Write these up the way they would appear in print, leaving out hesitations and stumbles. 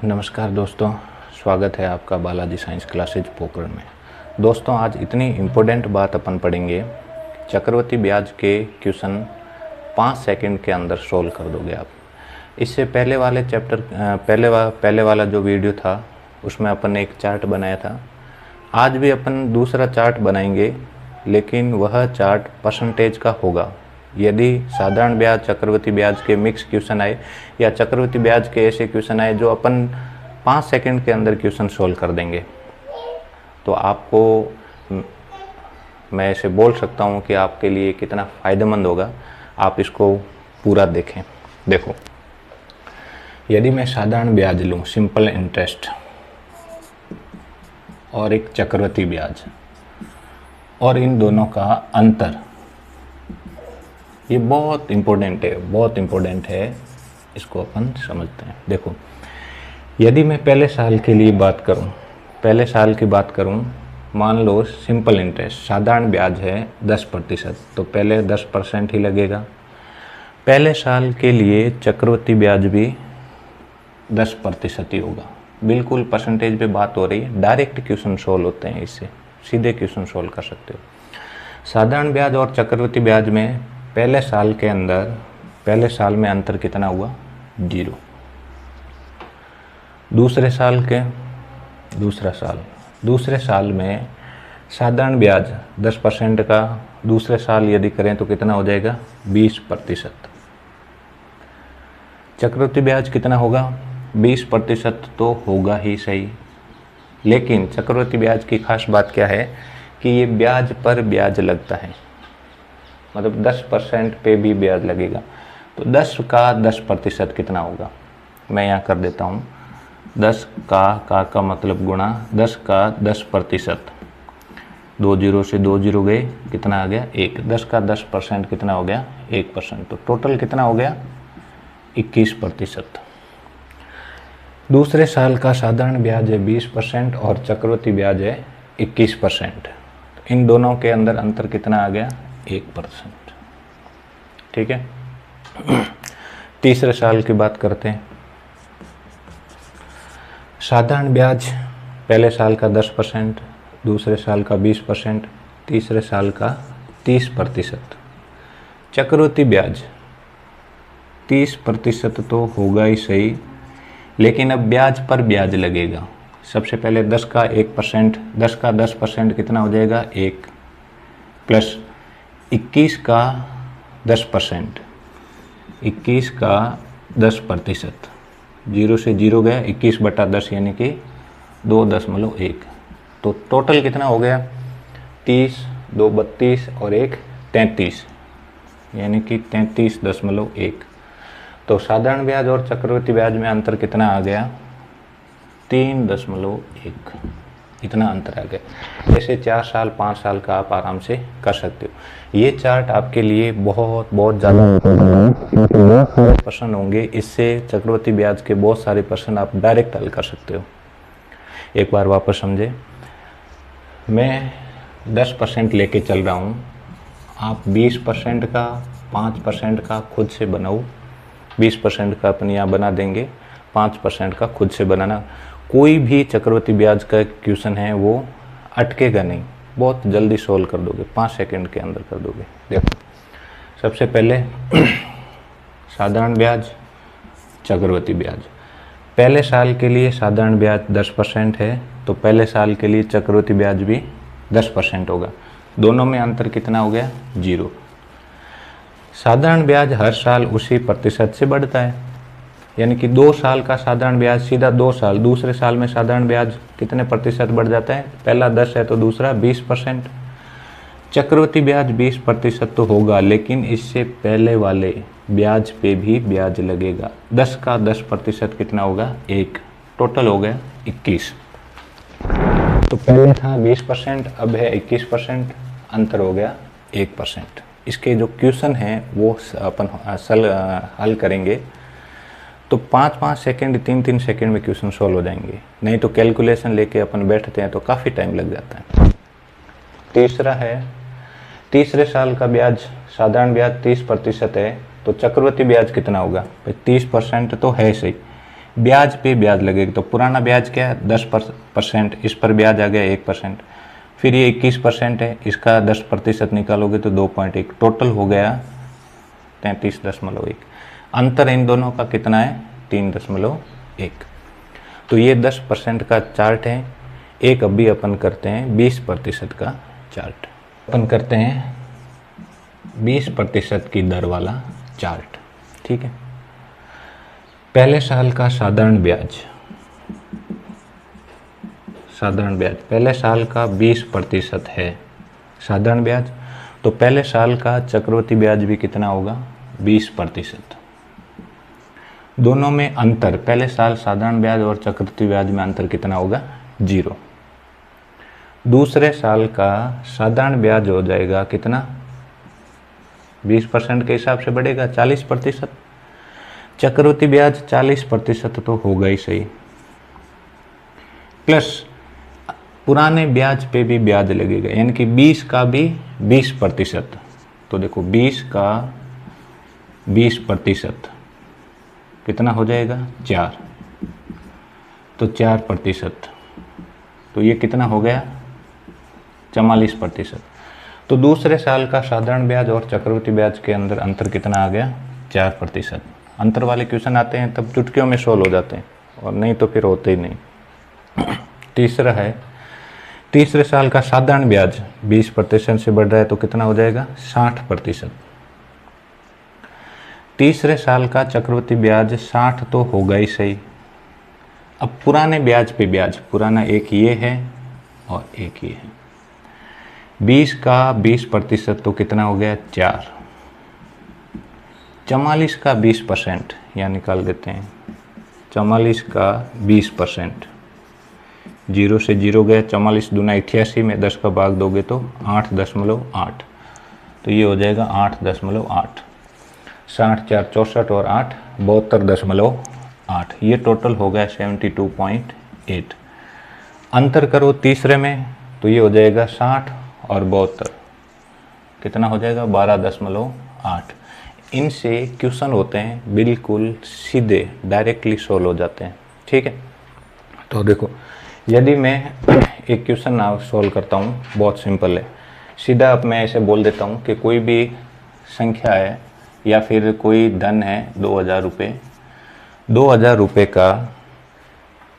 नमस्कार दोस्तों, स्वागत है आपका बालाजी साइंस क्लासेज पोखरण में। दोस्तों, आज इतनी इम्पोर्टेंट बात अपन पढ़ेंगे। चक्रवृद्धि ब्याज के क्वेश्चन 5 सेकंड के अंदर सोल्व कर दोगे आप। इससे पहले वाले चैप्टर पहले वाला जो वीडियो था उसमें अपन ने एक चार्ट बनाया था। आज भी अपन दूसरा चार्ट बनाएंगे, लेकिन वह चार्ट परसेंटेज का होगा। यदि साधारण ब्याज चक्रवृद्धि ब्याज के मिक्स क्वेश्चन आए या चक्रवृद्धि ब्याज के ऐसे क्वेश्चन आए जो अपन 5 सेकंड के अंदर क्वेश्चन सोल्व कर देंगे, तो आपको मैं ऐसे बोल सकता हूँ कि आपके लिए कितना फ़ायदेमंद होगा। आप इसको पूरा देखें। देखो, यदि मैं साधारण ब्याज लूँ, सिंपल इंटरेस्ट, और एक चक्रवृद्धि ब्याज, और इन दोनों का अंतर, ये बहुत इम्पोर्टेंट है। इसको अपन समझते हैं। देखो, यदि मैं पहले साल की बात करूं, मान लो सिंपल इंटरेस्ट साधारण ब्याज है 10%, तो पहले 10% ही लगेगा। पहले साल के लिए चक्रवृद्धि ब्याज भी 10% ही होगा। बिल्कुल परसेंटेज पे बात हो रही है। डायरेक्ट क्वेश्चन सोल्व होते हैं, इससे सीधे क्वेश्चन सोल्व कर सकते हो। साधारण ब्याज और चक्रवृद्धि ब्याज में पहले साल में अंतर कितना हुआ? 0। दूसरे साल में साधारण ब्याज 10% का, दूसरे साल यदि करें तो कितना हो जाएगा? 20%। चक्रवृद्धि ब्याज कितना होगा? 20% तो होगा ही सही, लेकिन चक्रवृद्धि ब्याज की खास बात क्या है कि ये ब्याज पर ब्याज लगता है। मतलब 10% पे भी ब्याज लगेगा। तो 10 का 10% कितना होगा? मैं यहाँ कर देता हूँ। 10 का मतलब गुणा 10 का 10%। 2 जीरो से 2 जीरो गए, कितना आ गया? 1। 10 का 10% कितना हो गया? 1%। तो टोटल कितना हो गया? 21%। दूसरे साल का साधारण ब्याज है 20% और चक्रवृद्धि ब्याज है 21%। इन दोनों के अंदर अंतर कितना आ गया? 1%। ठीक है। तीसरे साल की बात करते हैं। साधारण ब्याज पहले साल का 10%, दूसरे साल का 20%, तीसरे साल का 30%। चक्रवृद्धि ब्याज 30% तो होगा ही सही, लेकिन अब ब्याज पर ब्याज लगेगा। सबसे पहले 10 का 1%, 10 का 10% कितना हो जाएगा? 1, प्लस 21 का 10%, 21 का 10%। 0 से 0 गया, 21/10 यानी कि 2.1। तो टोटल कितना हो गया? 30, 2 32 और 1 33, यानी कि 33.1। तो साधारण ब्याज और चक्रवृद्धि ब्याज में अंतर कितना आ गया? 3.1। इतना अंतर आ गया। ऐसे 4 साल 5 साल का आप आराम से कर सकते हो। ये चार्ट आपके लिए बहुत ज़्यादा प्रश्न होंगे। इससे चक्रवृद्धि ब्याज के बहुत सारे प्रश्न आप डायरेक्ट हल कर सकते हो। एक बार वापस समझे, मैं 10% लेके चल रहा हूँ, आप 20% का 5% का खुद से बनाओ। 20% का अपन यहाँ बना देंगे, 5% का खुद से बनाना। कोई भी चक्रवृद्धि ब्याज का क्वेश्चन है वो अटकेगा नहीं, बहुत जल्दी सोल्व कर दोगे, 5 सेकंड के अंदर कर दोगे। देखो, सबसे पहले साधारण ब्याज, चक्रवृद्धि ब्याज। पहले साल के लिए साधारण ब्याज 10% है, तो पहले साल के लिए चक्रवृद्धि ब्याज भी 10% होगा। दोनों में अंतर कितना हो गया? 0। साधारण ब्याज हर साल उसी प्रतिशत से बढ़ता है, यानी कि 2 साल का साधारण ब्याज सीधा 2 साल, दूसरे साल में साधारण ब्याज कितने प्रतिशत बढ़ जाता है? पहला 10 है तो दूसरा 20%। चक्रवृद्धि ब्याज 20% तो होगा, लेकिन इससे पहले वाले ब्याज पे भी ब्याज लगेगा। 10 का 10% कितना होगा? 1। टोटल हो गया 21। तो पहले था 20%, अब है 21%, अंतर हो गया 1%। इसके जो क्वेश्चन हैं वो अपन हल करेंगे तो 5-5 सेकंड 3-3 सेकंड में क्वेश्चन सॉल्व हो जाएंगे। नहीं तो कैलकुलेशन लेके अपन बैठते हैं तो काफ़ी टाइम लग जाता है। तीसरा है, तीसरे साल का ब्याज, साधारण ब्याज 30% है, तो चक्रवृद्धि ब्याज कितना होगा? 30% तो है सही, ब्याज पे ब्याज लगेगा। तो पुराना ब्याज क्या है 10%, इस पर ब्याज आ गया 1%, फिर ये 21% है, इसका 10% निकालोगे तो 2.1, टोटल हो गया 33.1। अंतर इन दोनों का कितना है 3.1। तो ये 10% का चार्ट है। एक अभी अपन करते हैं 20% का चार्ट। अपन करते हैं 20% की दर वाला चार्ट, ठीक है। पहले साल का साधारण ब्याज, पहले साल का 20% है साधारण ब्याज, तो पहले साल का चक्रवृद्धि ब्याज भी कितना होगा 20%। दोनों में अंतर, पहले साल साधारण ब्याज और चक्रवृद्धि ब्याज में अंतर कितना होगा 0। दूसरे साल का साधारण ब्याज हो जाएगा कितना 20% के हिसाब से बढ़ेगा 40%, चक्रवृद्धि ब्याज 40% तो होगा ही सही, प्लस पुराने ब्याज पे भी ब्याज लगेगा, यानी कि 20 का भी 20%। तो देखो 20 का 20% कितना हो जाएगा 4, तो 4%, तो ये कितना हो गया 44%। तो दूसरे साल का साधारण ब्याज और चक्रवृद्धि ब्याज के अंदर अंतर कितना आ गया 4%। अंतर वाले क्वेश्चन आते हैं तब चुटकियों में सोल्व हो जाते हैं, और नहीं तो फिर होते ही नहीं। तीसरा है, तीसरे साल का साधारण ब्याज 20% से बढ़ रहा है तो कितना हो जाएगा 60%। तीसरे साल का चक्रवृद्धि ब्याज 60 तो होगा ही सही। अब पुराने ब्याज पे ब्याज, पुराना एक ये है और एक ये है, 20 का 20% तो कितना हो गया 4, 44 का 20% यहाँ निकाल देते हैं, 44 का 20%, 0 से 0 गया, 44 दूना 88 में 10 का भाग दोगे तो 8.8, तो ये हो जाएगा 8.8, 60 4 64 और 8 72.8, ये टोटल हो गया 72.8। अंतर करो तीसरे में तो ये हो जाएगा 60 और 72, कितना हो जाएगा 12.8। इनसे क्वेश्चन होते हैं बिल्कुल सीधे, डायरेक्टली सोल्व हो जाते हैं, ठीक है। तो देखो यदि मैं एक क्वेश्चन ना सोल्व करता हूँ, बहुत सिंपल है, सीधा अब मैं ऐसे बोल देता हूँ कि कोई भी संख्या है या फिर कोई धन है 2000 रुपये, 2000 रुपये का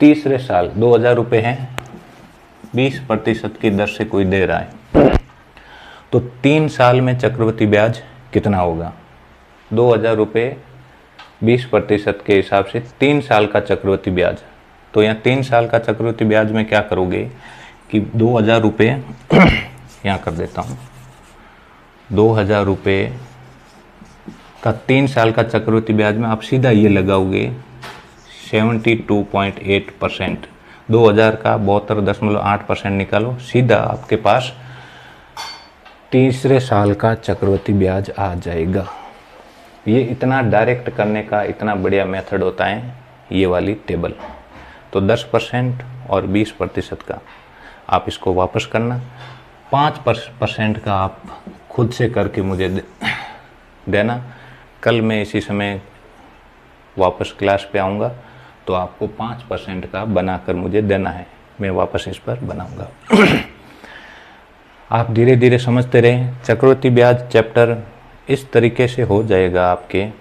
तीसरे साल 2000 रुपये हैं 20% की दर से कोई दे रहा है, तो 3 साल में चक्रवृद्धि ब्याज कितना होगा। 2000 रुपये 20% के हिसाब से 3 साल का चक्रवृद्धि ब्याज, तो यहाँ 3 साल का चक्रवृद्धि ब्याज में क्या करोगे कि 2000 रुपये यहाँ कर देता हूँ, 2000 रुपये का 3 साल का चक्रवृद्धि ब्याज में आप सीधा ये लगाओगे 72.8%, 2000 का 72.8% निकालो, सीधा आपके पास तीसरे साल का चक्रवृद्धि ब्याज आ जाएगा। ये इतना डायरेक्ट करने का इतना बढ़िया मेथड होता है ये वाली टेबल। तो 10% और 20% का आप इसको वापस करना, 5% का आप खुद से करके मुझे देना। कल मैं इसी समय वापस क्लास पे आऊँगा तो आपको 5% का बनाकर मुझे देना है, मैं वापस इस पर बनाऊँगा। आप धीरे धीरे समझते रहें। चक्रवृद्धि ब्याज चैप्टर इस तरीके से हो जाएगा आपके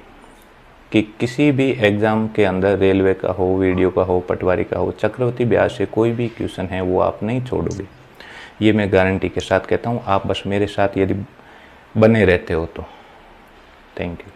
कि किसी भी एग्ज़ाम के अंदर, रेलवे का हो, वीडियो का हो, पटवारी का हो, चक्रवृद्धि ब्याज से कोई भी क्वेश्चन है वो आप नहीं छोड़ोगे, ये मैं गारंटी के साथ कहता हूँ। आप बस मेरे साथ यदि बने रहते हो तो। Thank you.